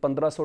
1500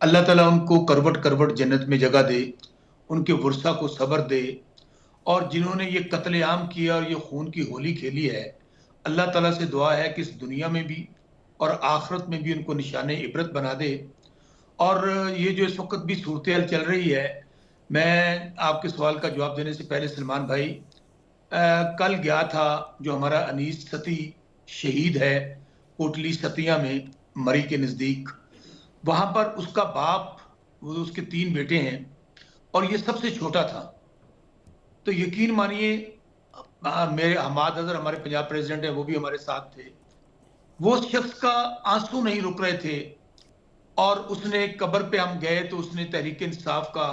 اللہ تعالیٰ ان کو کروٹ کروٹ جنت میں جگہ دے، ان کے ورثہ کو صبر دے، اور جنہوں نے یہ قتل عام کیا اور یہ خون کی ہولی کھیلی ہے، اللہ تعالیٰ سے دعا ہے کہ اس دنیا میں بھی اور آخرت میں بھی ان کو نشان عبرت بنا دے۔ اور یہ جو اس وقت بھی صورتحال چل رہی ہے، میں آپ کے سوال کا جواب دینے سے پہلے سلمان بھائی، کل گیا تھا جو ہمارا انیس ستی شہید ہے کوٹلی ستیا میں مری کے نزدیک، وہاں پر اس کا باپ، وہ اس کے 3 بیٹے ہیں اور یہ سب سے چھوٹا تھا۔ تو یقین مانیے، میرے حماد اظہر ہمارے پنجاب پریزیڈنٹ ہیں، وہ بھی ہمارے ساتھ تھے، وہ اس شخص کا آنسو نہیں رک رہے تھے، اور اس نے قبر پہ ہم گئے تو اس نے تحریک انصاف کا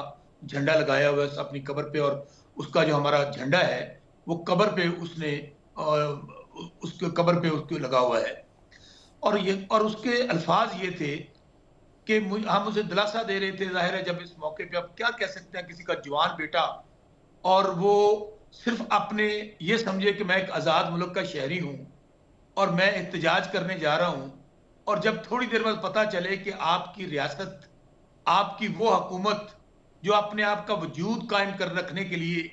جھنڈا لگایا ہوا ہے اپنی قبر پہ، اور اس کا جو ہمارا جھنڈا ہے وہ قبر پہ اس نے اس کے قبر پہ اس کو لگا ہوا ہے، اور اس کے الفاظ یہ تھے کہ ہم اسے دلاسا دے رہے تھے، ظاہر ہے جب اس موقع پہ آپ کیا کہہ سکتے ہیں کسی کا جوان بیٹا، اور وہ صرف اپنے یہ سمجھے کہ میں ایک آزاد ملک کا شہری ہوں اور میں احتجاج کرنے جا رہا ہوں، اور جب تھوڑی دیر بعد پتہ چلے کہ آپ کی ریاست، آپ کی وہ حکومت جو اپنے آپ کا وجود قائم کر رکھنے کے لیے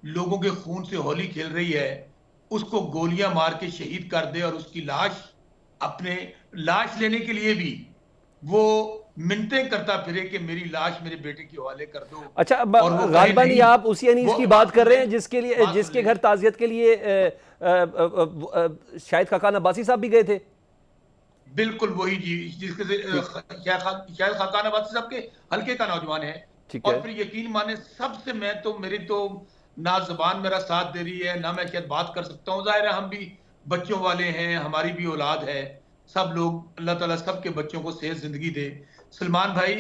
لوگوں کے خون سے ہولی کھیل رہی ہے، اس کو گولیاں مار کے شہید کر دے، اور اس کی لاش، اپنے لاش لینے کے لیے بھی وہ منتیں کرتا پھرے کہ میری لاش میرے بیٹے کے حوالے کر دو، اچھا، اور وہ غالباً یہ آپ اسی انیس کی بات کر رہے ہیں جس کے گھر تعزیت کے لیے شاہد خاقان عباسی صاحب بھی گئے تھے؟ بالکل وہی جی، جس کے شاہد خاقان عباسی صاحب کے حلقے کا نوجوان ہے۔ ٹھیک اور ہے۔ پھر یقین مانے، سب سے میری تو نہ زبان میرا ساتھ دے رہی ہے، نہ میں شاید بات کر سکتا ہوں، ظاہر ہے ہم بھی بچوں والے ہیں، ہماری بھی اولاد ہے، سب لوگ، اللہ تعالیٰ سب کے بچوں کو صحت زندگی دے۔ سلمان بھائی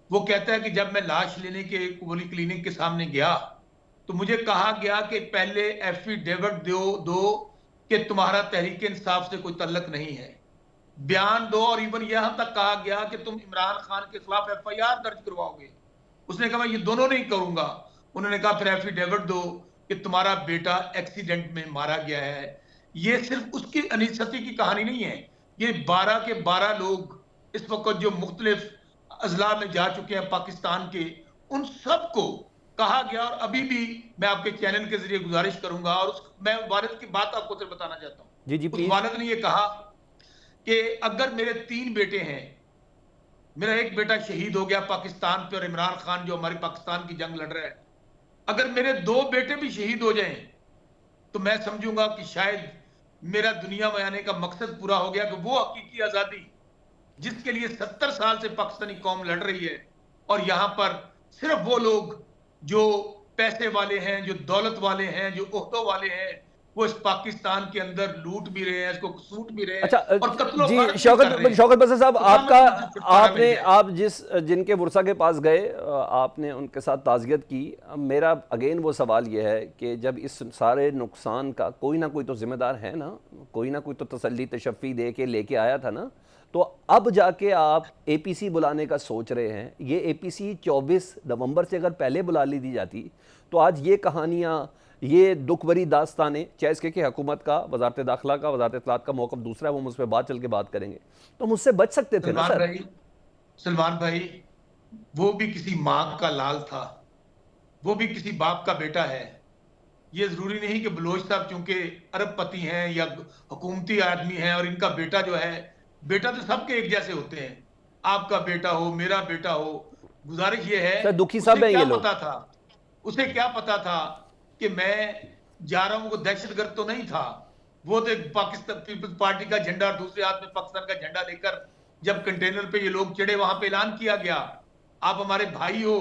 وہ کہتا ہے کہ جب میں لاش لینے کے پولی کلینک کے سامنے گیا تو مجھے کہا گیا کہ پہلے ایفیڈیوٹ دو کہ تمہارا تحریک انصاف سے کوئی تعلق نہیں ہے، بیان دو، اور ایون یہاں تک کہا گیا کہ تم عمران خان کے خلاف ایف آئی آر درج کرواؤ گے۔ اس نے کہا میں یہ دونوں نہیں کروں گا۔ انہوں نے کہا پھر ایفیڈیوٹ دو کہ تمہارا بیٹا ایکسیڈنٹ میں مارا گیا ہے۔ یہ صرف اس کی انیستی کی کہانی نہیں ہے، یہ 12 کے 12 لوگ اس وقت جو مختلف اضلاع میں جا چکے ہیں پاکستان کے، ان سب کو کہا گیا، اور ابھی بھی میں آپ کے چینل کے ذریعے گزارش کروں گا، اور میں والد کی بات آپ کو صرف بتانا چاہتا ہوں۔ جی جی اس پلیز۔ والد نے یہ کہا کہ اگر میرے 3 بیٹے ہیں، میرا ایک بیٹا شہید ہو گیا پاکستان پہ، اور عمران خان جو ہماری پاکستان کی جنگ لڑ رہا ہے، اگر میرے 2 بیٹے بھی شہید ہو جائیں تو میں سمجھوں گا کہ شاید میرا دنیا میں آنے کا مقصد پورا ہو گیا، کہ وہ حقیقی آزادی جس کے لیے 70 سال سے پاکستانی قوم لڑ رہی ہے، اور یہاں پر صرف وہ لوگ جو پیسے والے ہیں، جو دولت والے ہیں، جو عہدوں والے ہیں، وہ اس پاکستان کے اندر لوٹ بھی رہے ہیں، اس کو سوٹ بھی رہے ہیں، اچھا اور قتل و جی، غارت بھی کر رہے ہیں۔ شوکت بسر صاحب، آپ جائے۔ جن کے ورثہ کے پاس گئے، آپ نے ان کے ساتھ تعزیت کی، میرا اگین وہ سوال یہ ہے کہ جب اس سارے نقصان کا کوئی نہ کوئی تو ذمہ دار ہے نا، کوئی نہ کوئی تو تسلی تشفی دے کے لے کے آیا تھا نا، تو اب جا کے آپ اے پی سی بلانے کا سوچ رہے ہیں۔ یہ اے پی سی 24 نومبر سے اگر پہلے بلا لی دی جاتی تو آج یہ کہانیاں، یہ دکھ بری داستانیں، چاہے اس کے کہ حکومت کا، وزارت داخلہ کا، وزارت اطلاعات کا موقف دوسرا ہے، وہ مجھ پہ بعد چل کے بات کریں گے، تو مجھ سے بچ سکتے تھے نا سر۔ سلمان بھائی وہ بھی کسی ماں کا لال تھا، وہ بھی کسی باپ کا بیٹا ہے۔ یہ ضروری نہیں کہ بلوچ صاحب چونکہ ارب پتی ہیں یا حکومتی آدمی ہیں اور ان کا بیٹا جو ہے، بیٹا تو سب کے ایک جیسے ہوتے ہیں، آپ کا بیٹا ہو، میرا بیٹا ہو۔ گزارش یہ ہے، سر دکھی صاحب ہیں یہ لوگ۔ اسے کیا پتا تھا کہ میں جا رہا ہوں، وہ دہشت گرد تو نہیں تھا، وہ تو پاکستان پیپلز پارٹی کا جھنڈا اور دوسرے ہاتھ میں پاکستان کا جھنڈا لے کر جب کنٹینر پہ یہ لوگ چڑھے، وہاں پہ اعلان کیا گیا آپ ہمارے بھائی ہو،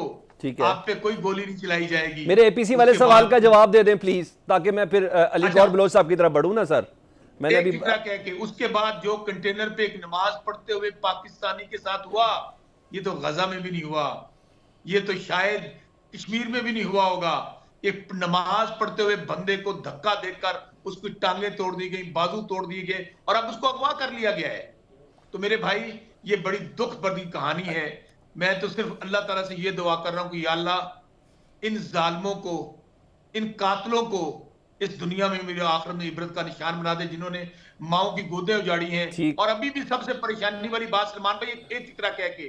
آپ پہ کوئی گولی نہیں چلائی جائے گی۔ میرے اے پی سی والے سوال کا جواب دے دیں پلیز، تاکہ میں پھر علی گور بلوچ صاحب کی طرف بڑھوں نا سر۔ میں نے ابھی کہہ کے اس کے بعد جو کنٹینر پہ ایک نماز پڑھتے ہوئے پاکستانی کے ساتھ ہوا، یہ تو غزہ میں بھی نہیں ہوا، یہ تو شاید کشمیر میں بھی نہیں ہوا ہوگا۔ ایک نماز پڑھتے ہوئے بندے کو دھکا دے کر اس کی ٹانگیں توڑ دی گئی، بازو توڑ دیے گئے، اور اب اس کو اغوا کر لیا گیا ہے۔ تو میرے بھائی یہ بڑی دکھ بھری کہانی ہے۔ میں تو صرف اللہ تعالیٰ سے یہ دعا کر رہا ہوں کہ یا اللہ ان ظالموں کو، ان قاتلوں کو اس دنیا میں میرے آخرت میں عبرت کا نشان بنا دے، جنہوں نے ماؤں کی گودیں اجاڑی ہیں۔ اور ابھی بھی سب سے پریشانی والی بات سلمان بھائی ایک فکرہ کہہ کے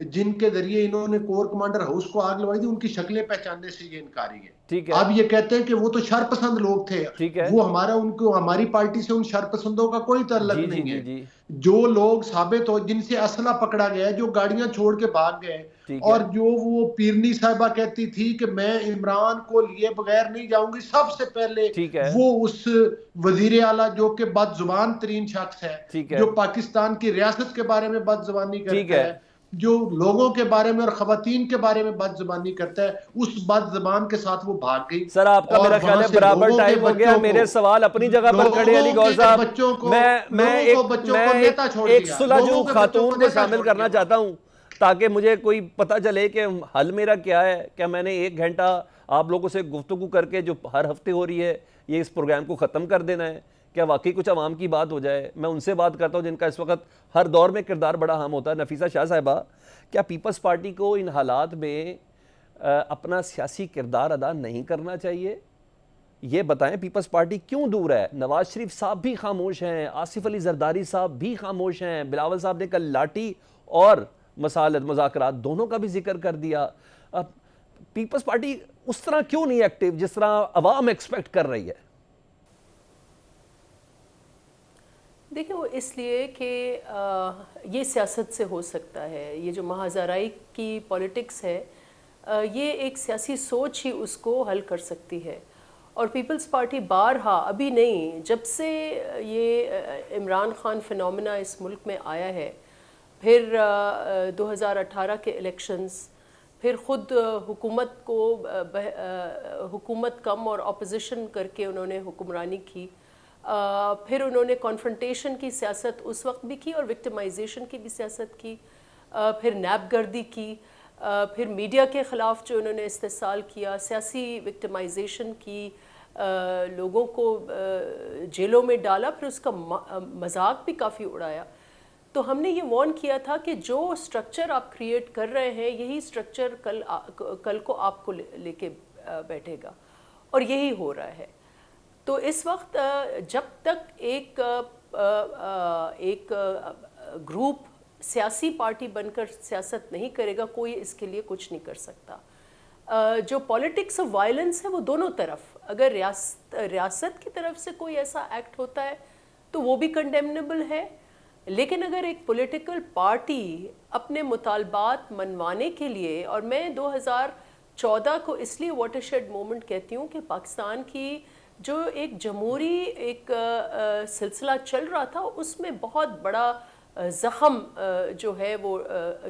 جن کے ذریعے انہوں نے کور کمانڈر ہاؤس کو آگ لگوائی تھی، ان کی شکلیں پہچاننے سے یہ انکاری ہیں۔ ٹھیک ہے، اب یہ کہتے ہیں کہ وہ تو شر پسند لوگ تھے، ٹھیک ہے، وہ ہماری پارٹی سے ان شر پسندوں کا کوئی تعلق جی جی نہیں جی ہے۔ جی، جو لوگ ثابت ہو، جن سے اسلحہ پکڑا گیا ہے، جو گاڑیاں چھوڑ کے بھاگ گئے، ٹھیک ہے، اور جو وہ پیرنی صاحبہ کہتی تھی کہ میں عمران کو لیے بغیر نہیں جاؤں گی، سب سے پہلے ٹھیک ہے، وہ اس وزیر اعلیٰ جو کہ بد زبان ترین شخص ہے، ٹھیک ہے، جو پاکستان کی ریاست کے بارے میں بد زبانی ٹھیک کرتا ہے، ہے، جو لوگوں کے بارے میں اور خواتین کے بارے میں بد زبانی کرتا ہے، اس بد زبان کے ساتھ وہ بھاگ گئی سر آپ کا اور میرا وہاں خیال ہے سے برابر لوگوں کے ٹائم ہو گیا، بچوں میرے کو سوال اپنی جگہ پر کھڑے علی گور لوگوں صاحب، کے بچوں کو میں نیتا چھوڑ ایک دیا، صلح جو لوگوں کے بچوں خاتون کو نیتا شامل چھوڑ کرنا دیا۔ چاہتا ہوں تاکہ مجھے کوئی پتہ چلے کہ حل میرا کیا ہے۔ کیا میں نے 1 گھنٹہ آپ لوگوں سے گفتگو کر کے جو ہر ہفتے ہو رہی ہے یہ اس پروگرام کو ختم کر دینا ہے؟ کیا واقعی کچھ عوام کی بات ہو جائے؟ میں ان سے بات کرتا ہوں جن کا اس وقت ہر دور میں کردار بڑا اہم ہوتا ہے۔ نفیسہ شاہ صاحبہ، کیا پیپلز پارٹی کو ان حالات میں اپنا سیاسی کردار ادا نہیں کرنا چاہیے؟ یہ بتائیں پیپلز پارٹی کیوں دور ہے؟ نواز شریف صاحب بھی خاموش ہیں، آصف علی زرداری صاحب بھی خاموش ہیں، بلاول صاحب نے کل لاٹھی اور مذاکرات دونوں کا بھی ذکر کر دیا۔ پیپلز پارٹی اس طرح کیوں نہیں ایکٹیو جس طرح عوام ایکسپیکٹ کر رہی ہے؟ دیکھیں وہ اس لیے کہ یہ سیاست سے ہو سکتا ہے، یہ جو مہازارائی کی پولیٹکس ہے یہ ایک سیاسی سوچ ہی اس کو حل کر سکتی ہے، اور پیپلز پارٹی بارہا، ابھی نہیں، جب سے یہ عمران خان فینومینا اس ملک میں آیا ہے، پھر 2018 کے الیکشنز، پھر خود حکومت کو حکومت کم اور اپوزیشن کر کے انہوں نے حکمرانی کی، پھر انہوں نے کانفرنٹیشن کی سیاست اس وقت بھی کی اور وکٹمائزیشن کی بھی سیاست کی، پھر نیب گردی کی، پھر میڈیا کے خلاف جو انہوں نے استحصال کیا، سیاسی وکٹمائزیشن کی، لوگوں کو جیلوں میں ڈالا، پھر اس کا مذاق بھی کافی اڑایا۔ تو ہم نے یہ وارن کیا تھا کہ جو سٹرکچر آپ کریٹ کر رہے ہیں یہی سٹرکچر کل کو آپ کو لے کے بیٹھے گا، اور یہی ہو رہا ہے۔ تو اس وقت جب تک ایک گروپ سیاسی پارٹی بن کر سیاست نہیں کرے گا، کوئی اس کے لیے کچھ نہیں کر سکتا۔ جو پولیٹکس آف وائلنس ہے وہ دونوں طرف، اگر ریاست کی طرف سے کوئی ایسا ایکٹ ہوتا ہے تو وہ بھی کنڈیمنیبل ہے، لیکن اگر ایک پولیٹیکل پارٹی اپنے مطالبات منوانے کے لیے، اور میں 2014 کو اس لیے واٹر شیڈ مومنٹ کہتی ہوں کہ پاکستان کی جو ایک جمہوری ایک سلسلہ چل رہا تھا اس میں بہت بڑا زخم جو ہے وہ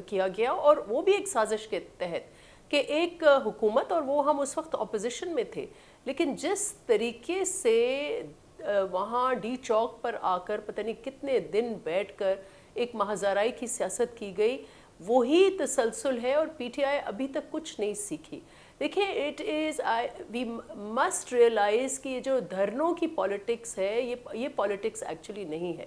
کیا گیا، اور وہ بھی ایک سازش کے تحت کہ ایک حکومت، اور وہ ہم اس وقت اپوزیشن میں تھے، لیکن جس طریقے سے وہاں ڈی چوک پر آ کر پتہ نہیں کتنے دن بیٹھ کر ایک مہازارائی کی سیاست کی گئی، وہی تسلسل ہے، اور پی ٹی آئی ابھی تک کچھ نہیں سیکھی۔ دیکھیں وی مسٹ ریئلائز کہ یہ جو دھرنوں کی پولیٹکس ہے یہ پولیٹکس ایکچولی نہیں ہے،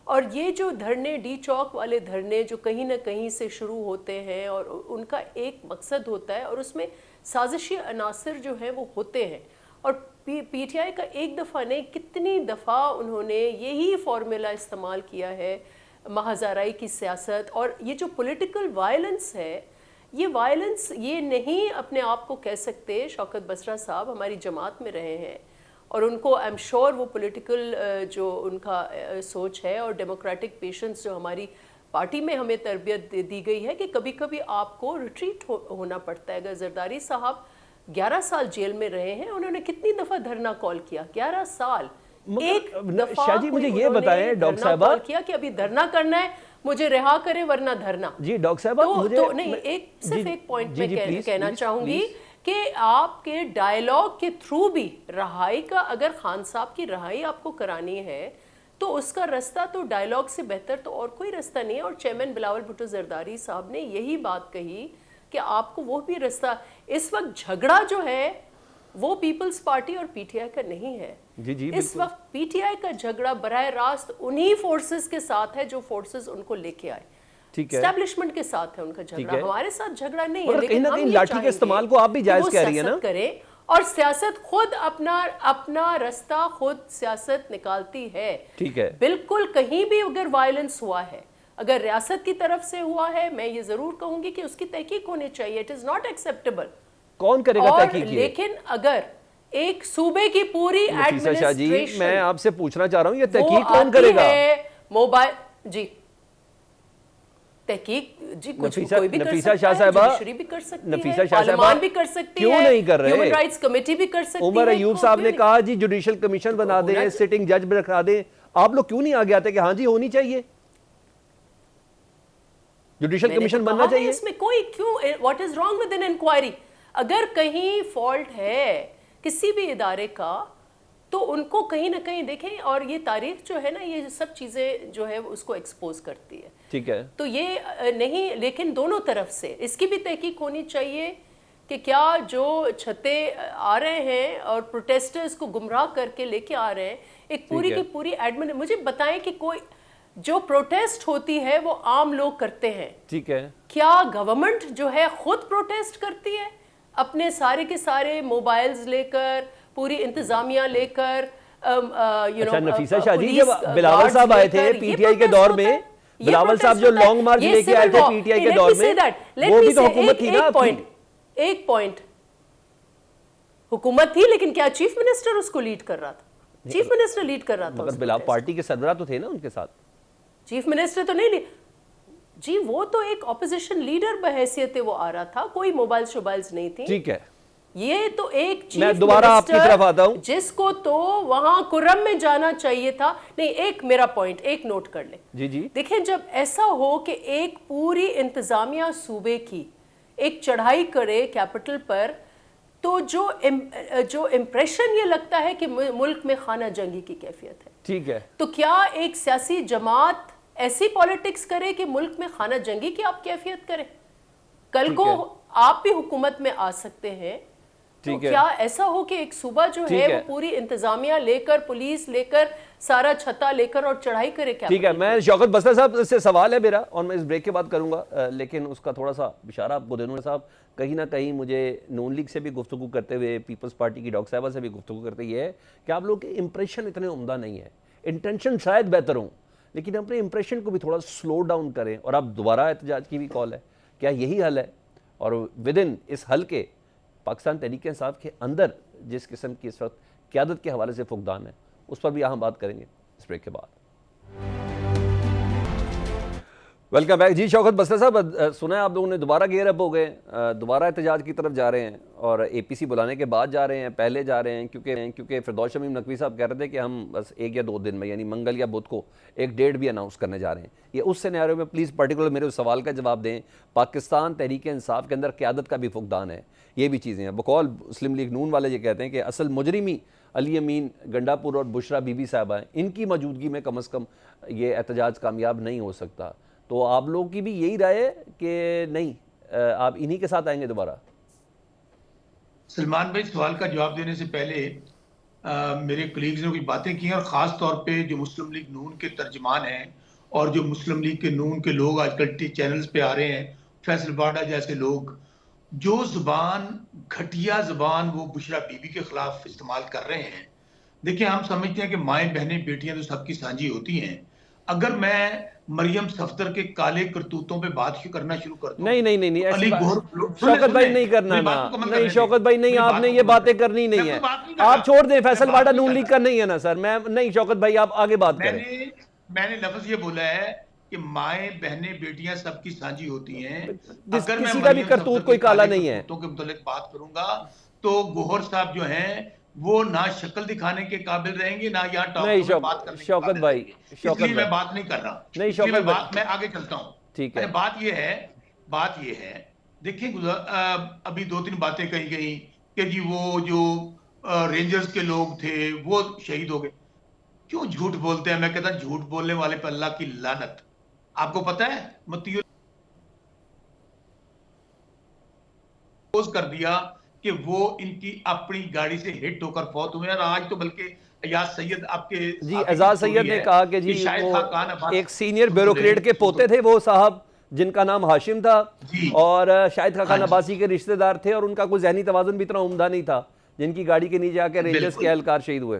اور یہ جو دھرنے ڈی چوک والے دھرنے جو کہیں نہ کہیں سے شروع ہوتے ہیں اور ان کا ایک مقصد ہوتا ہے، اور اس میں سازشی عناصر جو ہیں وہ ہوتے ہیں، اور پی ٹی آئی کا ایک دفعہ نہیں کتنی دفعہ انہوں نے یہی فارمولا استعمال کیا ہے مہازارائی کی سیاست۔ اور یہ جو پولیٹیکل وائلنس ہے، یہ وائلنس یہ نہیں اپنے آپ کو کہہ سکتے۔ شوکت بسرا صاحب ہماری جماعت میں رہے ہیں، اور ان کو ایم شور وہ پولیٹیکل جو ان کا سوچ ہے اور ڈیموکریٹک پیشنس جو ہماری پارٹی میں ہمیں تربیت دی گئی ہے کہ کبھی کبھی آپ کو ریٹریٹ ہونا پڑتا ہے۔ اگر زرداری صاحب 11 سال جیل میں رہے ہیں، انہوں نے کتنی دفعہ دھرنا کال کیا؟ 11 سال ایک دفعہ شاہ جی مجھے یہ بتائیں ڈاکٹر صاحبہ کیا کہ ابھی دھرنا کرنا ہے، مجھے رہا کرے ورنہ دھرنا۔ جی ڈاکٹر صاحبہ مجھے تو نہیں، صرف ایک پوائنٹ میں کہنا چاہوں گی کہ آپ کے ڈائیلاگ کے تھرو بھی رہائی کا، اگر خان صاحب کی رہائی آپ کو کرانی ہے تو اس کا رستہ تو ڈائیلاگ سے بہتر تو اور کوئی رستہ نہیں ہے، اور چیئرمین بلاول بھٹو زرداری صاحب نے یہی بات کہی کہ آپ کو وہ بھی رستہ، اس وقت جھگڑا جو ہے وہ پیپلز پارٹی اور پی ٹی آئی کا نہیں ہے۔ اس وقت پی ٹی آئی کا جھگڑا براہ راست انہی فورسز کے ساتھ ہے جو فورسز ان کو لے کے آئے، اسٹیبلشمنٹ کے ساتھ ہے ان کا جھگڑا، ہمارے ساتھ جھگڑا نہیں ہے۔ لیکن ہم یہ لاٹھی کے استعمال کو آپ بھی جائز کہہ رہی ہیں نا، کریں اور سیاست خود اپنا رستہ خود سیاست نکالتی ہے۔ ٹھیک ہے، بالکل کہیں بھی اگر وائلنس ہوا ہے، اگر ریاست کی طرف سے ہوا ہے میں یہ ضرور کہوں گی کہ اس کی تحقیق ہونی چاہیے. It is not acceptable. کون کرے گا تحقیق یہ؟ لیکن اگر ایک صوبے کی پوری نفیسہ شاہ جی ایڈمنسٹریشن میں آپ سے پوچھنا چاہ رہا ہوں یہ تحقیق کون کرے گا؟ موبائل جی تحقیق جی کچھ کوئی بھی کر نفیسہ سکتا شاہ ہے, صاحبہ جوڈیشری بھی کر سکتی نفیسہ ہے, شاہ صاحبہ پارلیمان بھی کر سکتی ہے, کیوں نہیں کر رہے؟ ہیومن رائٹس کمیٹی بھی کر سکتی ہے. عمر ایوب صاحب نے کہا جی جوڈیشل کمیشن بنا دیں, سٹنگ جج بھی رکھا دیں, آپ لوگ کیوں نہیں آگے آتے کہ ہاں جی ہونی چاہیے, جوڈیشل کمیشن بننا چاہیے؟ اس میں کوئی کیوں, what is wrong with an enquiry? اگر کہیں فالٹ ہے کسی بھی ادارے کا تو ان کو کہیں نہ کہیں دیکھیں, اور یہ تاریخ جو ہے نا یہ سب چیزیں جو ہے اس کو ایکسپوز کرتی ہے. ٹھیک ہے, تو یہ نہیں, لیکن دونوں طرف سے اس کی بھی تحقیق ہونی چاہیے کہ کیا جو چھتے آ رہے ہیں اور پروٹیسٹرز کو گمراہ کر کے لے کے آ رہے ہیں, ایک پوری کی پوری ایڈمن, مجھے بتائیں کہ کوئی جو پروٹیسٹ ہوتی ہے وہ عام لوگ کرتے ہیں, ٹھیک ہے, کیا گورنمنٹ جو ہے خود پروٹیسٹ کرتی ہے اپنے سارے کے سارے موبائلز لے کر, پوری انتظامیہ لے کر؟ اچھا نفیسہ شاہ جی جب بلاول صاحب آئے تھے پی ٹی آئی کے دور میں, بلاول صاحب جو لانگ مارچ لے کے آئے تھے پی ٹی آئی کے دور میں, وہ بھی تو حکومت تھی نا. ایک پوائنٹ حکومت تھی, لیکن کیا چیف منسٹر اس کو لیڈ کر رہا تھا؟ چیف منسٹر لیڈ کر رہا تھا. مگر بلاول پارٹی کے سربراہ تو تھے نا ان کے ساتھ. چیف منسٹر تو نہیں جی, وہ تو ایک اپوزیشن لیڈر بحیثیت وہ آ رہا تھا, کوئی موبائل شوبائلز نہیں تھی. ٹھیک ہے, یہ تو ایک میں دوبارہ آپ کی طرف آتا ہوں, جس کو تو وہاں کرم میں جانا چاہیے تھا. نہیں, ایک میرا پوائنٹ ایک نوٹ کر لیں. جی جی دیکھیں, جب ایسا ہو کہ ایک پوری انتظامیہ صوبے کی ایک چڑھائی کرے کیپٹل پر, تو جو امپریشن یہ لگتا ہے کہ ملک میں خانہ جنگی کی کیفیت ہے. ٹھیک ہے, تو کیا ایک سیاسی جماعت ایسی پالیٹکس کرے کہ ملک میں خانہ جنگی کی آپ کیفیت کریں؟ کل کو آپ بھی حکومت میں آ سکتے ہیں, تو کیا ایسا ہو کہ ایک صوبہ جو ہے وہ پوری انتظامیہ لے کر, پولیس لے کر, سارا چھتا لے کر اور چڑھائی کرے؟ کیا ٹھیک ہے, میں شوکت بستر صاحب سے سوال ہے میرا اور میں اس بریک کے بعد کروں گا, لیکن اس کا تھوڑا سا اشارہ آپ کو دے دوں صاحب. کہیں نہ کہیں مجھے نون لیگ سے بھی گفتگو کرتے ہوئے, پیپلز پارٹی کی ڈاکٹر صاحبہ سے بھی گفتگو کرتے یہ ہے کہ آپ لوگ کے امپریشن اتنے عمدہ نہیں ہے, انٹینشن شاید بہتر ہوں, لیکن اپنے امپریشن کو بھی تھوڑا سلو ڈاؤن کریں. اور اب دوبارہ احتجاج کی بھی کال ہے, کیا یہی حل ہے؟ اور ودن اس حل کے پاکستان تحریک انصاف کے اندر جس قسم کی اس وقت قیادت کے حوالے سے فقدان ہے, اس پر بھی اہم بات کریں گے اس بریک کے بعد. Welcome back. جی شوکت بستر صاحب, سنا ہے آپ لوگوں نے دوبارہ گیئر اپ ہو گئے, دوبارہ احتجاج کی طرف جا رہے ہیں, اور اے پی سی بلانے کے بعد جا رہے ہیں, پہلے جا رہے ہیں, کیونکہ فردوس شمیم نقوی صاحب کہہ رہے تھے کہ ہم بس 1 یا 2 دن میں, یعنی منگل یا بدھ کو ایک ڈیٹ بھی اناؤنس کرنے جا رہے ہیں. یہ اس سینیریو میں پلیز پرٹیکولر میرے سوال کا جواب دیں. پاکستان تحریک انصاف کے اندر قیادت کا بھی فقدان ہے, یہ بھی چیزیں ہیں. بقول مسلم لیگ نون والے یہ کہتے ہیں کہ اصل مجرمی علی امین گنڈا پور اور بشرا بی بی صاحبہ ہیں, ان کی موجودگی میں کم از کم یہ احتجاج کامیاب نہیں ہو سکتا. تو آپ لوگوں کی بھی یہی رائے ہے کہ نہیں آپ انہی کے ساتھ آئیں گے دوبارہ؟ سلمان بھائی, سوال کا جواب دینے سے پہلے میرے کلیگز نے کوئی باتیں کی ہیں, اور خاص طور پہ جو مسلم لیگ نون کے ترجمان ہیں اور جو مسلم لیگ کے نون کے لوگ آج کل چینلز پہ آ رہے ہیں, فیصل باڈا جیسے لوگ, جو زبان گھٹیا زبان وہ بشرا بی بی کے خلاف استعمال کر رہے ہیں. دیکھیں, ہم سمجھتے ہیں کہ مائیں بہنیں بیٹیاں تو سب کی سانجھی ہوتی ہیں. اگر میں مریم صفدر کے کالے کرتوتوں پہ بات کرنا شروع کر دوں, نہیں شوکت بھائی نہیں کرنا نا, نہیں شوکت بھائی نہیں, آپ نے یہ باتیں کرنی نہیں ہے, آپ چھوڑ دیں. فیصل باڈا نون لیگ کا نہیں ہے نا سر, میں نہیں. شوکت بھائی آپ آگے بات کریں. میں نے لفظ یہ بولا ہے کہ مائیں بہنیں بیٹیاں سب کی سانجھی ہوتی ہیں. اگر میں کسی کا بھی کرتوت کوئی کالا نہیں ہے کے متعلق بات کروں گا تو گوہر صاحب جو ہیں وہ نہ شکل دکھانے کے قابل رہیں گے, نہ یہاں ٹاک میں بات کرنے کے قابل رہیں گے. اس لیے میں بات نہیں کر رہا. نہیں شوکت بھائی, میں آگے چلتا ہوں. ٹھیک ہے, بات یہ ہے دیکھیں, ابھی 2-3 باتیں کہی گئیں کہ جی وہ جو رینجرز کے لوگ تھے وہ شہید ہو گئے. کیوں جھوٹ بولتے ہیں؟ میں کہتا ہوں جھوٹ بولنے والے پہ اللہ کی لعنت. آپ کو پتا ہے متی کر دیا کہ وہ ان کی اپنی گاڑی سے ہٹ ہو کر فوت ہوئے ہیں, اور آج تو بلکہ ایاز سید آپ کے جی اعزاز سید نے کہا کہ جی وہ ایک سینئر بیوروکریٹ کے پوتے تھے وہ صاحب, جن کا نام ہاشم تھا, اور شاہد خاقان عباسی کے رشتہ دار تھے, اور ان کا کوئی ذہنی توازن بھی اتنا عمدہ نہیں تھا, جن کی گاڑی کے نیچے آ کے رینجرز کے اہلکار شہید ہوئے.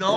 9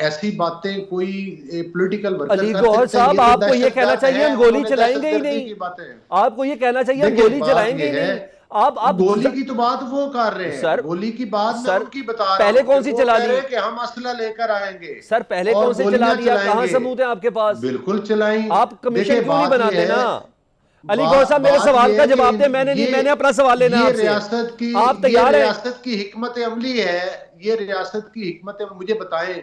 ایسی باتیں کوئی پولیٹیکل ورکر علی گوہر صاحب آپ کو یہ کہنا چاہیے ہم گولی چلائیں گے ہی نہیں، آپ کو یہ کہنا چاہیے ہم گولی چلائیں گے ہی نہیں. آپ گولی کی تو بات وہ کر رہے ہیں سر گولی کی بات میں ان کی بتا رہا ہوں پہلے کون سی چلا دی کہ ہم اسلحہ لے کر آئیں گے سر پہلے کون سی چلا دیا کہاں ثبوت ہیں آپ کے پاس بالکل چلائیں آپ کمیشن کیوں نہیں بناتے نا علی گوہر صاحب میرے سوال کا جواب دیں میں نے اپنا سوال لینا آپ سے آپ تیار ہیں ریاست کی حکمت عملی ہے یہ ریاست کی حکمت مجھے بتائیں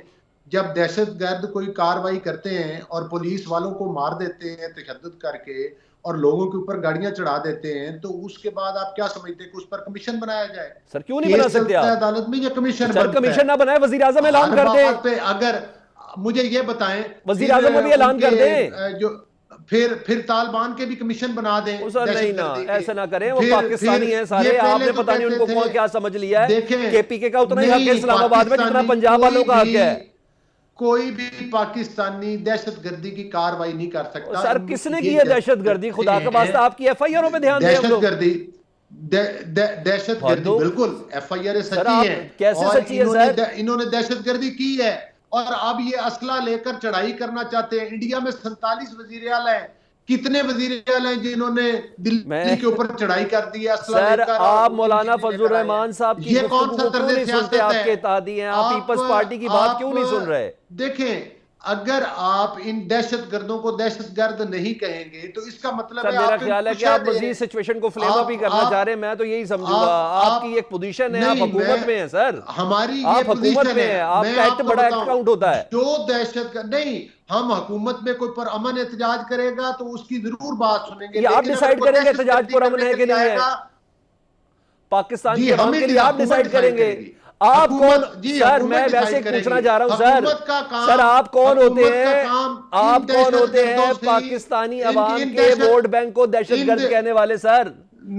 جب دہشت گرد کوئی کاروائی کرتے ہیں اور پولیس والوں کو مار دیتے ہیں تشدد کر کے اور لوگوں کے اوپر گاڑیاں چڑھا دیتے ہیں تو اس کے بعد آپ کیا سمجھتے ہیں کہ اس پر کمیشن بنایا جائے سر کیوں نہیں بنا سکتے آپ عدالت میں یہ کمیشن سر کمیشن نہ بنائے وزیر اعظم اعلان کر دیں اگر مجھے یہ بتائیں وزیر اعظم ابھی اعلان کر دیں جو پھر طالبان کے بھی کمیشن بنا دیں سر نہیں نا ایسا نہ کریں وہ پاکستانی ہیں سارے آپ نے پتہ نہیں ان کو کون کیا سمجھ لیا ہے کے پی کے کا اتنا ہی حق ہے اسلام آباد میں جتنا پنجاب والوں کا حق ہے کوئی بھی پاکستانی دہشت گردی کی کاروائی نہیں کر سکتا سر کس نے کی ہے دہشت گردی خدا کا واسطہ آپ کی ایف آئی آروں پہ دھیان دیں ہم لوگ دہشت گردی بالکل ایف آئی آر سچی ہے کیسے سچی ہے سر انہوں نے دہشت گردی کی ہے اور اب یہ اسلحہ لے کر چڑھائی کرنا چاہتے ہیں انڈیا میں 47 وزیر اعلیٰ ہیں کتنے وزیر اعلیٰ ہیں جنہوں نے دلی کے اوپر چڑھائی کر دی ہے سر آپ مولانا فضل الرحمان صاحب کی گفتگو کو کیوں نہیں سنتے آپ کے اتحادی ہیں آپ پیپلز پارٹی کی بات کیوں نہیں سن رہے دیکھیں اگر آپ ان دہشت گردوں کو دہشت گرد نہیں کہیں گے تو اس کا مطلب ہے میرا خیال ہے کہ آپ مزید سچویشن کو فلیم اپ ہی کرنا چاہ رہے ہیں میں تو یہی سمجھوں گا آپ کی ایک پوزیشن ہے آپ حکومت میں ہیں سر ہماری آپ حکومت میں ہیں آپ کا ایکٹ بڑا ایکٹ کاؤنٹ ہوتا ہے جو دہشت گرد نہیں ہم حکومت میں کوئی پر امن احتجاج کرے گا تو اس کی ضرور بات سنیں گے یہ آپ ڈیسائیڈ کریں گے احتجاج پر امن ہے کہ نہیں ہے پاکستان کے عوام کے لیے آپ ڈیسائیڈ کریں گے آپ کون سر میں ویسے پوچھنا چاہ رہا ہوں سر آپ کون ہوتے ہیں پاکستانی عوام کے ووٹ بینک کو دہشت گرد کہنے والے سر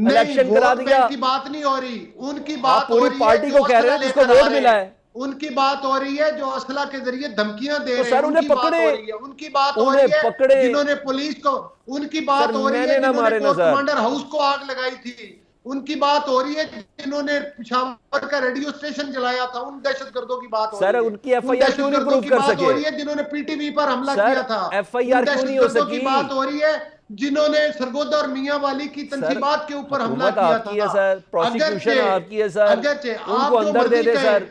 الیکشن کرا دیا کی بات نہیں ہو رہی ان کی بات پوری پارٹی کو کہہ رہے ہیں جس کو ووٹ ملا ہے ان کی بات ہو رہی ہے جو اسلحہ کے ذریعے دھمکیاں دے رہے ہیں سر انہیں پکڑے ان کی بات ہو رہی ہے جنہوں نے پولیس کو ان کی بات ہو رہی ہے جنہوں نے کمانڈر ہاؤس کو آگ لگائی تھی ان کی بات ہو رہی ہے جنہوں نے پشاور کا ریڈیو سٹیشن جلایا تھا ان دہشت گردوں کی بات ہو رہی ہے سر ان کی ایف آئی آر کیوں نہیں پروف کر سکے جنہوں نے پی ٹی وی پر حملہ کیا تھا ایف آئی آر کیوں نہیں ہو سکی بات ہو رہی ہے جنہوں نے سرگودا اور میاں والی کی تنصیبات کے اوپر حملہ کیا تھا سر پروسیکیوشن آپ کی ہے سر ان کو اندر دے دے سر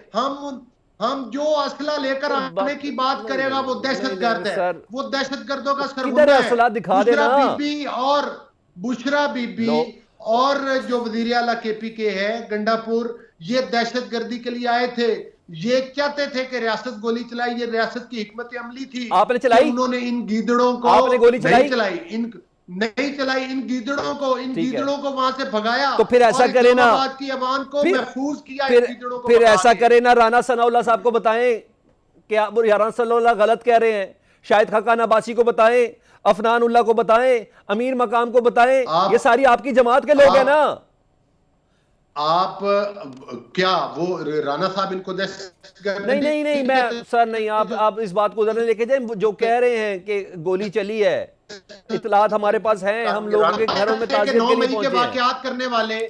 ہم جو اسلحہ لے کر آنے کی بات کرے گا وہ دہشت گرد ہے وہ دہشت گردوں کا کدھر ہے اسلحہ دکھا دینا اور بشرا بی بی اور جو وزیر اعلیٰ کے پی کے ہے گنڈا پور یہ دہشت گردی کے لیے آئے تھے یہ چاہتے تھے کہ ریاست گولی چلائی یہ ریاست کی حکمت عملی تھی آپ نے چلائی انہوں نے ان گیدڑوں کو آپ نے گولی چلائی نہیں چلائی ان گیدڑوں کو وہاں سے بھگایا تو پھر ایسا کرے نا کی عوام کو محفوظ کیا پھر ایسا کرے نا رانا ثناء اللہ صاحب کو بتائیں کہ رانا ثناء اللہ غلط کہہ رہے ہیں شاہد خاقان عباسی کو بتائیں افنان اللہ کو بتائیں امیر مقام کو بتائیں یہ ساری آپ کی جماعت کے لوگ ہیں نا آپ کیا وہ رانا صاحب ان کو نہیں میں سر نہیں آپ اس بات کو ادھر لے کے جائیں جو کہہ رہے ہیں کہ گولی چلی ہے اطلاعات ہمارے پاس ہیں ہم لوگوں کے گھروں میں تعزیت کے لیے پہنچے ہیں واقعات کرنے والے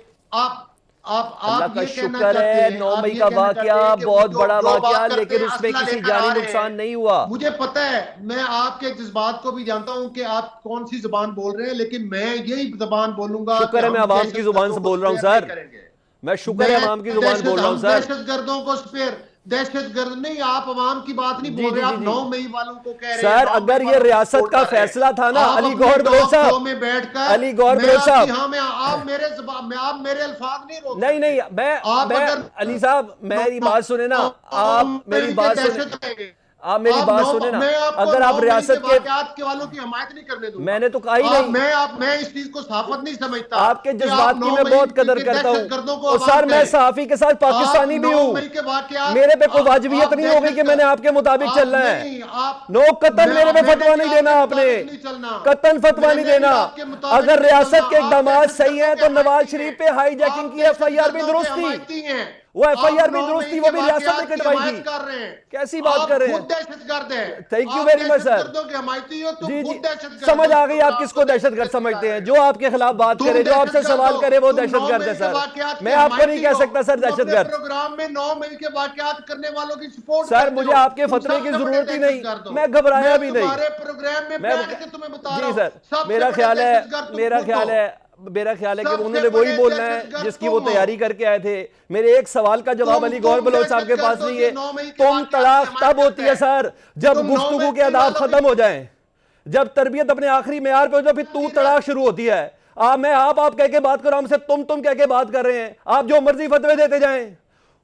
اللہ کا شکر ہے 9 مئی کا واقعہ بہت بڑا واقعہ لیکن اس میں کسی جانی نقصان نہیں ہوا مجھے پتہ ہے میں آپ کے جذبات کو بھی جانتا ہوں کہ آپ کون سی زبان بول رہے ہیں لیکن میں یہی زبان بولوں گا شکر ہے میں عوام کی زبان سے بول رہا ہوں سر میں شکر ہے عوام کی زبان بول رہا ہوں سر دہشت گردوں کو دہشت گرد نہیں آپ عوام کی بات نہیں بول رہے آپ 9 مئی والوں کو کہہ رہے ہیں سر اگر یہ ریاست کا فیصلہ تھا نا علی گوہر بلوچ صاحب میں بیٹھ کر علی گوہر بلوچ صاحب آپ میرے زبان میں آپ میرے الفاظ نہیں روک نہیں میں علی صاحب میری بات سنیں نا آپ میری بات سنیں آپ میری بات سنیں نا اگر آپ ریاست کے والوں کی حمایت نہیں کرنے دوں میں نے تو کہا ہی نہیں میں اس چیز کو صحافت نہیں سمجھتا آپ کے جذبات کی میں بہت قدر کرتا ہوں اور سر میں صحافی کے ساتھ پاکستانی بھی ہوں میرے پہ کوئی واجبیت نہیں ہوگی کہ میں نے آپ کے مطابق چلنا ہے نو قطن میرے پہ فتویٰ نہیں دینا آپ نے قطن فتویٰ نہیں دینا اگر ریاست کے اقدامات صحیح ہیں تو نواز شریف پہ ہائی جیکنگ کی ایف آئی آر بھی درست تھی وہ ایف آئی آر بھی درست تھی, وہ بھی ریاست نے کٹوائی تھی. کر رہے ہیں, کیسی بات کر رہے ہیں؟ دہشت گرد ہیں. تھینک یو ویری مچ سر. جی جی سمجھ آ گئی آپ کس کو دہشت گرد سمجھتے ہیں. جو آپ کے خلاف بات کرے, جو آپ سے سوال کرے, وہ دہشت گرد ہے سر. میں آپ کو نہیں کہہ سکتا سر دہشت گرد. پروگرام میں 9 مئی کے واقعات کرنے والوں کی سپورٹ سر مجھے آپ کے فتوے کی ضرورت ہی نہیں, میں گھبرایا بھی نہیں. تمہارے پروگرام میں بیٹھ کے تمہیں بتا رہا ہوں. جی سر میرا خیال ہے کہ انہوں نے وہی بولنا ہے جس کی وہ تیاری کر کے آئے تھے. میرے ایک سوال کا جواب علی گور بلوچ صاحب کے پاس نہیں ہے. تم تڑاک تب ہوتی ہے سر جب گفتگو کے آداب ختم ہو جائیں, جب تربیت اپنے آخری معیار پہ ہو جائے, پھر تو تڑاک شروع ہوتی ہے. میں آپ کہہ کے بات کر رہا ہوں, ہم سے تم کہہ کے بات کر رہے ہیں. آپ جو مرضی فتوے دیتے جائیں.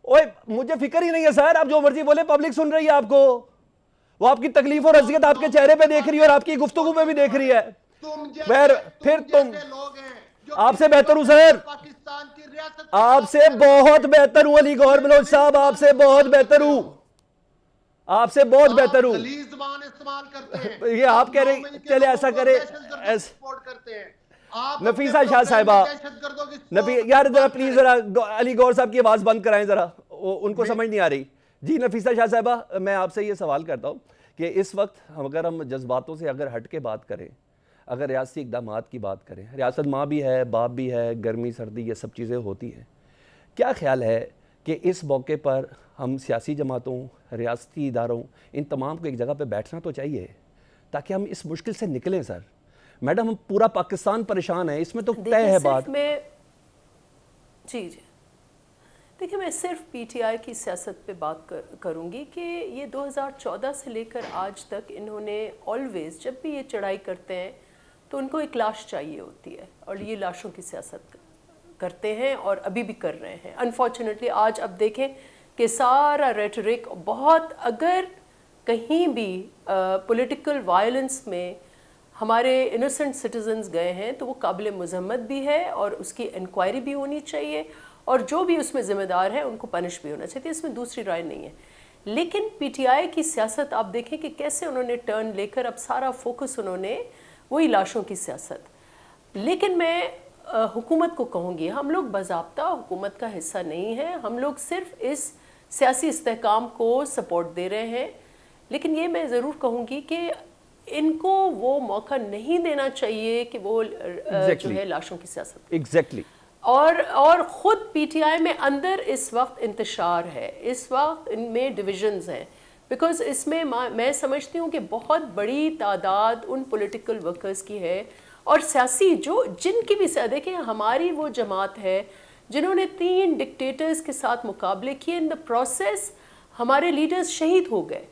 اوے مجھے فکر ہی نہیں ہے سر, آپ جو مرضی بولے, پبلک سن رہی ہے آپ کو. وہ آپ کی تکلیف اور اذیت آپ کے چہرے پہ دیکھ رہی ہے اور آپ کی گفتگو پہ بھی دیکھ رہی ہے. پھر تم آپ سے بہتر ہوں سر, آپ سے بہت بہتر ہوں علی گور بلوچ صاحب, آپ سے بہت بہتر ہوں, آپ سے بہت بہتر ہوں. یہ آپ کہہ رہے ہیں, چلے ایسا کرے. نفیسہ شاہ صاحبہ, یار ذرا پلیز ذرا علی گور صاحب کی آواز بند کرائیں ذرا, ان کو سمجھ نہیں آ رہی. جی نفیسہ شاہ صاحبہ, میں آپ سے یہ سوال کرتا ہوں کہ اس وقت اگر ہم جذباتوں سے اگر ہٹ کے بات کریں, اگر ریاستی اقدامات کی بات کریں, ریاست ماں بھی ہے, باپ بھی ہے, گرمی سردی یہ سب چیزیں ہوتی ہیں, کیا خیال ہے کہ اس موقع پر ہم سیاسی جماعتوں, ریاستی اداروں, ان تمام کو ایک جگہ پہ بیٹھنا تو چاہیے تاکہ ہم اس مشکل سے نکلیں سر. میڈم ہم پورا پاکستان پریشان ہے, اس میں تو طے ہے بات. جی دیکھیں میں صرف پی ٹی آئی کی سیاست پہ بات کروں گی کہ یہ 2014 سے لے کر آج تک انہوں نے آلویز جب بھی یہ چڑھائی کرتے ہیں تو ان کو ایک لاش چاہیے ہوتی ہے, اور یہ لاشوں کی سیاست کرتے ہیں اور ابھی بھی کر رہے ہیں. انفارچونیٹلی آج اب دیکھیں کہ سارا ریٹرک بہت, اگر کہیں بھی پولیٹیکل وائلنس میں ہمارے انوسنٹ سٹیزنز گئے ہیں تو وہ قابل مذمت بھی ہے, اور اس کی انکوائری بھی ہونی چاہیے, اور جو بھی اس میں ذمہ دار ہیں ان کو پنش بھی ہونا چاہیے. اس میں دوسری رائے نہیں ہے. لیکن پی ٹی آئی کی سیاست آپ دیکھیں کہ کیسے انہوں نے ٹرن لے کر اب سارا فوکس انہوں نے وہی لاشوں کی سیاست. لیکن میں حکومت کو کہوں گی, ہم لوگ باضابطہ حکومت کا حصہ نہیں ہیں, ہم لوگ صرف اس سیاسی استحکام کو سپورٹ دے رہے ہیں. لیکن یہ میں ضرور کہوں گی کہ ان کو وہ موقع نہیں دینا چاہیے کہ وہ جو ہے لاشوں کی سیاست. ایگزیکٹلی. اور خود پی ٹی آئی میں اندر اس وقت انتشار ہے, اس وقت ان میں ڈویژنز ہیں, بیکاز اس میں میں سمجھتی ہوں کہ بہت بڑی تعداد ان پولیٹیکل ورکرز کی ہے اور سیاسی جن کی بھی دیکھیں ہماری وہ جماعت ہے جنہوں نے 3 ڈکٹیٹرز کے ساتھ مقابلے کیے. ان دا پروسیس ہمارے لیڈرز شہید ہو گئے.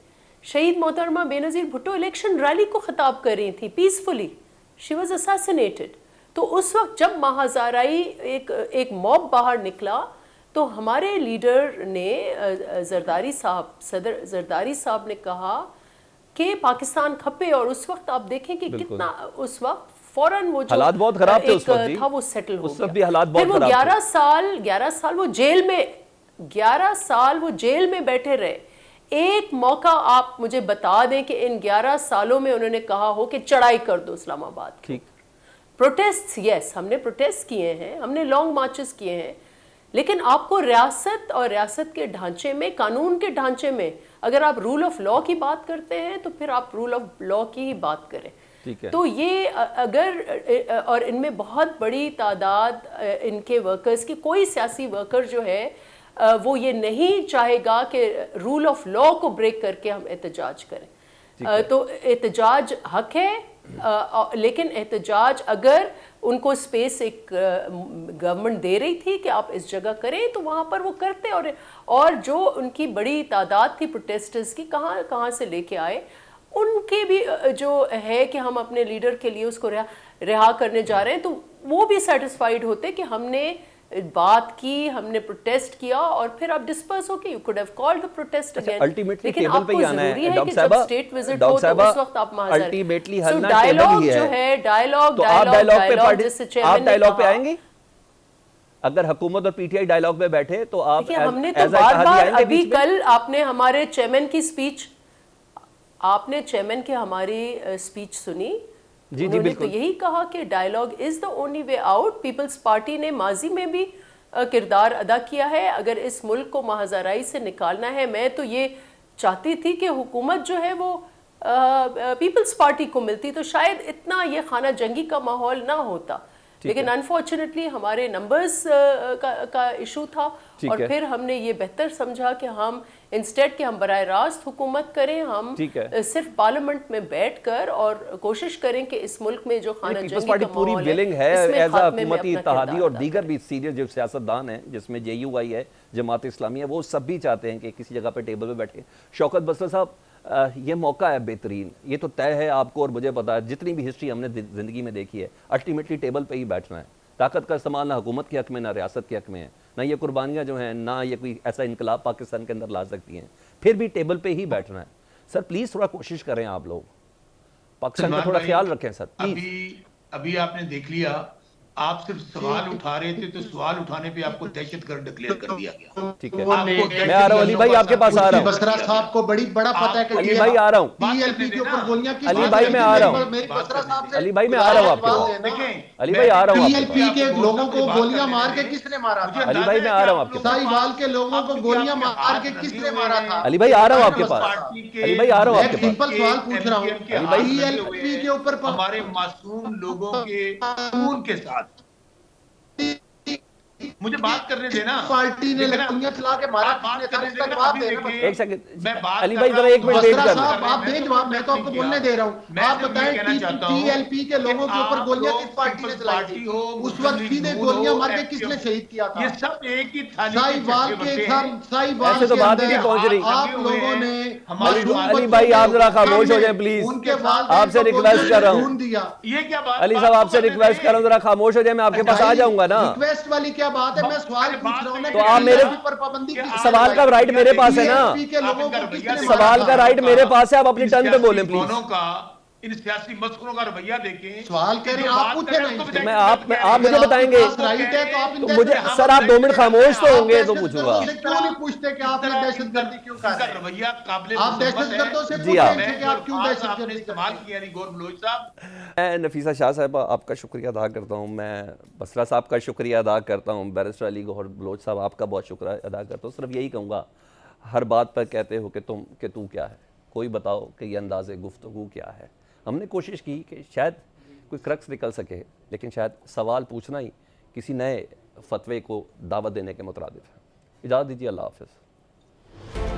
شہید محترمہ بے نظیر بھٹو الیکشن ریلی کو خطاب کر رہی تھی پیسفلی, شی واز اساسینیٹڈ. تو اس وقت جب مہازارائی ایک موب باہر نکلا تو ہمارے لیڈر نے صدر زرداری صاحب نے کہا کہ پاکستان کھپے, اور اس وقت آپ دیکھیں کہ کتنا اس وقت فوراً وہ جو حالات بہت خراب تھے اس وقت تھا وہ سیٹل ہو گیا. بھی حالات بہت خراب تھے. 11 سال وہ جیل میں 11 سال وہ جیل میں بیٹھے رہے. ایک موقع آپ مجھے بتا دیں کہ ان 11 سالوں میں انہوں نے کہا ہو کہ چڑھائی کر دو اسلام آباد کی. پروٹیسٹ یس ہم نے پروٹیسٹ کیے ہیں, ہم نے لانگ مارچز کیے ہیں, لیکن آپ کو ریاست اور ریاست کے ڈھانچے میں, قانون کے ڈھانچے میں اگر آپ رول آف لا کی بات کرتے ہیں تو پھر آپ رول آف لا کی ہی بات کریں. تو یہ اگر, اور ان میں بہت بڑی تعداد ان کے ورکرز کی, کوئی سیاسی ورکر جو ہے وہ یہ نہیں چاہے گا کہ رول آف لا کو بریک کر کے ہم احتجاج کریں. تو احتجاج حق ہے, لیکن احتجاج اگر ان کو سپیس ایک گورنمنٹ دے رہی تھی کہ آپ اس جگہ کریں تو وہاں پر وہ کرتے. اور جو ان کی بڑی تعداد تھی پروٹیسٹرز کی, کہاں سے لے کے آئے, ان کے بھی جو ہے کہ ہم اپنے لیڈر کے لیے اس کو رہا کرنے جا رہے ہیں, تو وہ بھی سیٹسفائیڈ ہوتے کہ ہم نے بات کی, ہم نے پروٹیسٹ کیا, اور پھر آپ ڈسپرس ہو کے you could have called the protest again. لیکن آپ کو ضروری ہے کہ جب اسٹیٹ وزٹ ہو تو اس وقت آپ محاذر ہیں. سو ڈائیلاگ جو ہے, ڈائیلاگ جس سے چیئرمین نے کہا, آئیں گی اگر حکومت اور پی ٹی آئی ڈائیلاگ میں بیٹھے تو آپ, ہم نے تو بار بار, ابھی کل آپ نے ہمارے چیئرمین کی سپیچ, آپ نے چیئرمین کی ہماری سپیچ سنی, انہوں نے تو یہی کہا کہ dialogue is the only way out. Peoples Party نے ماضی میں بھی کردار ادا کیا ہے. اگر اس ملک کو مہاجرائی سے نکالنا ہے، میں تو یہ چاہتی تھی کہ حکومت جو ہے وہ پیپلز پارٹی کو ملتی تو شاید اتنا یہ خانہ جنگی کا ماحول نہ ہوتا. لیکن انفارچونیٹلی ہمارے نمبرز کا ایشو تھا، اور پھر ہم نے یہ بہتر سمجھا کہ ہم انسٹیڈ کہ ہم براہ راست حکومت کریں، ہم صرف پارلیمنٹ میں بیٹھ کر اور کوشش کریں کہ اس ملک میں جو خانہ جنگی کا ماحول ہے اس میں خاتمے میں اپنا اتحادی کردار اور ادا دیگر بھی سینئر جو سیاستدان ہیں، جس میں جے یو آئی ہے، جماعت اسلامی ہے، وہ سب بھی چاہتے ہیں کہ کسی جگہ پہ ٹیبل پہ بیٹھیں. شوکت بسر صاحب، یہ موقع ہے بہترین، یہ تو طے ہے آپ کو اور مجھے پتا ہے، جتنی بھی ہسٹری ہم نے زندگی میں دیکھی ہے، الٹیمیٹلی ٹیبل پہ ہی بیٹھنا ہے. طاقت کا استعمال نہ حکومت کے حق میں، نہ ریاست کے حق میں ہے، نہ یہ قربانیاں جو ہیں، نہ یہ کوئی ایسا انقلاب پاکستان کے اندر لا سکتی ہیں. پھر بھی ٹیبل پہ ہی بیٹھنا ہے. سر پلیز تھوڑا کوشش کریں، آپ لوگ پاکستان کا تھوڑا خیال رکھیں سر پلیز. ابھی آپ نے دیکھ لیا، آپ صرف سوال اٹھا رہے تھے تو سوال اٹھانے پہ آپ کو دہشت گرد ڈکلیئر کر دیا گیا. ٹھیک ہے، میں آ رہا ہوں علی بھائی، آپ کے پاس آ رہا ہوں. بسرا صاحب کو بڑا پتہ ہے کہ علی بھائی آ رہا ہوں. ٹی ایل پی کے اوپر گولیاں کس علی بھائی میں آ رہا ہوں. علی بھائی میں آ رہا ہوں آپ کے پاس. علی بھائی آ رہا ہوں. ٹی ایل پی کے لوگوں کو گولیاں مار کے کس نے مارا تھا؟ علی بھائی میں آ رہا ہوں آپ کے پاس. ساہیوال کے لوگوں کو گولیاں مار کے کس نے مارا تھا؟ علی بھائی آ رہا ہوں آپ کے پاس. علی بھائی آ رہا ہوں آپ کے پاس. سمپل سوال پوچھ رہا ہوں، ٹی ایل پی کے اوپر ہمارے معصوم لوگوں کے خون کے ساتھ مجھے بات کرنے دینا. پارٹی نے گولیاں چلا کے مارا کس نے تھا؟ اس کا جواب دینا. ایک سیکنڈ علی بھائی ذرا ایک منٹ ویٹ بسرا کر لیں. صاحب آپ دیں جواب، میں تو آپ کو بولنے دے رہا ہوں. آپ بتائیں ٹی ایل پی کے لوگوں کے اوپر گولیاں کس پارٹی نے چلائی تھی؟ اس وقت سیدھے گولیاں مار کے کس نے شہید کیا تھا؟ یہ سب ایک ہی تھالی ساہیوال کے ایسے تو بات ہی نہیں پہنچ رہی. آپ لوگوں نے علی بھائی آپ ذرا خاموش ہو جائیں پلیز. آپ سے ریکویسٹ کر رہا ہوں. یہ کیا بات؟ علی صاحب آپ سے ریکویسٹ کر رہا ہوں، ذرا خاموش ہو جائیں، میں آپ کے پاس آ جاؤں گا نا. ریکویسٹ والی کیا بات ہے؟ میں سوال پوچھ رہا ہوں. تو آپ میرے سوال کا رائٹ میرے پاس ہے نا. سوال کا رائٹ میرے پاس ہے، آپ اپنی ٹرن پہ بولیں پلیز. ان سیاسی مسخروں کا رویہ دیکھیں. سوال کر رہے ہیں آپ پوچھیں نہیں. میں آپ مجھے بتائیں گے تو مجھے سر آپ 2 منٹ خاموش تو ہوں گے تو پوچھوں گا. کیوں نہیں پوچھتے کہ آپ نے دہشت گردی کیوں کر رہے ہیں؟ رویہ قابل آپ دہشت گردوں سے جی ہاں. پوچھیں کہ آپ کیوں دہشت گردی استعمال کیا نہیں گور بلوچ صاحب. میں نفیسہ شاہ صاحبہ آپ کا شکریہ ادا کرتا ہوں، میں بسرا صاحب کا شکریہ ادا کرتا ہوں، بیرسٹر علی گوہر بلوچ صاحب آپ کا بہت شکریہ ادا کرتا ہوں. صرف یہی کہوں گا، ہر بات پر کہتے ہو کہ تو کیا ہے، کوئی بتاؤ کہ یہ انداز گفتگو کیا ہے. ہم نے کوشش کی کہ شاید کوئی کرکس نکل سکے، لیکن شاید سوال پوچھنا ہی کسی نئے فتوے کو دعوت دینے کے مترادف ہے. اجازت دیجیے، اللہ حافظ.